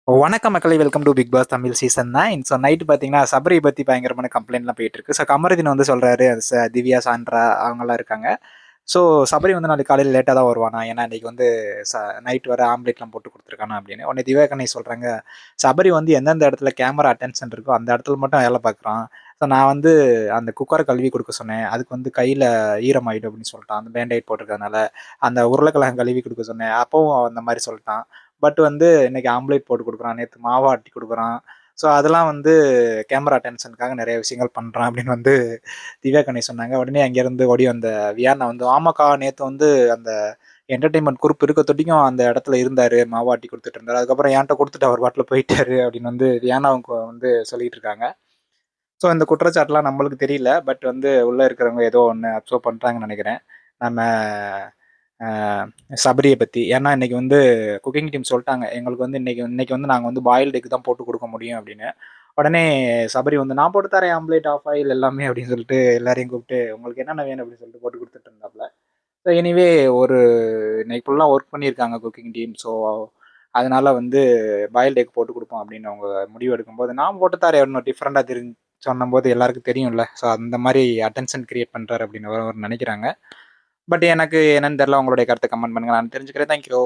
வணக்கம் மக்களே! Welcome to Bigg Boss Tamil season 9. So night பார்த்தீங்கன்னா, சபரி பத்தி பயங்கரமான கம்ப்ளைண்ட்லாம் போயிட்டுருக்கு. ஸோ கமருதீன் வந்து சொல்றாரு, அது திவ்யா, சாண்ட்ரா அவங்கலாம் இருக்காங்க. ஸோ சபரி வந்து நாளைக்கு காலையில லேட்டா தான் வருவானா, ஏன்னா இன்னைக்கு வந்து ச நைட் வர ஆம்லேட்லாம் போட்டு குடுத்துருக்கானா அப்படின்னு. உடனே திவ்யாகண்ணி சொல்றாங்க, சபரி வந்து எந்தெந்த இடத்துல கேமரா அட்டென்ஷன் இருக்கோ, அந்த இடத்துல மட்டும் வேல பார்க்குறான். ஸோ நான் வந்து அந்த குக்கர கழுவி குடுக்க சொன்னேன். அதுக்கு வந்து கையில ஈரமாயிடும் அப்படின்னு சொல்ட்டான். அந்த பேண்டேட் போட்டிருக்கிறதுனால. அந்த உருளைக்கிழங்கு கழுவி குடுக்க சொன்னேன். அப்பவும் அந்த மாரி சொல்ட்டான். பட் வந்து இன்னைக்கு ஆம்லேட் போட்டு குடுக்குறான். நேத்து மாவ ஆட்டி குடுக்குறான். ஸோ அதெல்லாம் வந்து கேமரா அட்டென்ஷனுக்காக நெறைய விஷயங்கள் பண்றான் அப்படின்னு வந்து திவ்யா கணேஷ் சொன்னாங்க. உடனே அங்கேருந்து ஓடி வந்த வியானா வந்து, ஆமாக்கா நேத்து வந்து அந்த என்டர்டெயின்மென்ட் குரூப் இருக்க தொட்டிக்கும் அந்த இடத்துல இருந்தாரு. மாவு ஆட்டி குடுத்துட்டு இருந்தாரு. அதுக்கப்புறம் என்ட்ட குடுத்துட்டு அவர் பாட்டுல போயிட்டாரு அப்படின்னு வந்து வியானாவுக்கு வந்து சொல்லிட்டு இருக்காங்க. ஸோ இந்த குற்றச்சாட்டுலாம் நம்மளுக்கு தெரியல. பட் வந்து உள்ள இருக்கிறவங்க ஏதோ ஒண்ணு அப்சர்வ் பண்றாங்கன்னு நெனைக்கிறேன். நம்ம அ சபரிய பத்தி. ஏன்னா இன்னைக்கு வந்து குக்கிங் டீம் சொல்ட்டாங்க. எங்களுக்கு வந்து இன்னைக்கு இன்னைக்கு வந்து நாங்க வந்து பாயில்டு எக் தான் போட்டு குடுக்க முடியும் அப்படின்னு. உடனே சபரி வந்து நான் போட்டு தரேன் ஆம்லேட், ஆஃப் ஆயில் எல்லாமே அப்படின்னு சொல்லிட்டு எல்லாரையும் கூப்பிட்டு உங்களுக்கு என்னென்ன வேணும் அப்படின்னு சொல்லிட்டு போட்டு குடுத்துட்டு இருந்தாப்ல. ஸோ எனிவே ஒரு இன்னைக்கு ஃபுல்லா ஒர்க் பண்ணியிருக்காங்க குக்கிங் டீம். ஸோ அதனால வந்து பாயில்டு எக் போட்டு குடுப்போம் அப்படின்னு அவங்க முடிவு எடுக்கும்போது, நான் போட்டு தரேன் இன்னும் டிஃபரெண்டா சொன்னம்போது எல்லாருக்கும் தெரியும்ல. ஸோ அந்த மாரி அட்டென்ஷன் கிரியேட் பண்றாரு அப்படின்னு அவரு நெனைக்கிறாங்க. பட் எனக்கு என்னன்னு தெரியல. உங்களுடைய கருத்த கமெண்ட் பண்ணுங்க. நான் தெரிஞ்சுக்கிறேன். Thank you.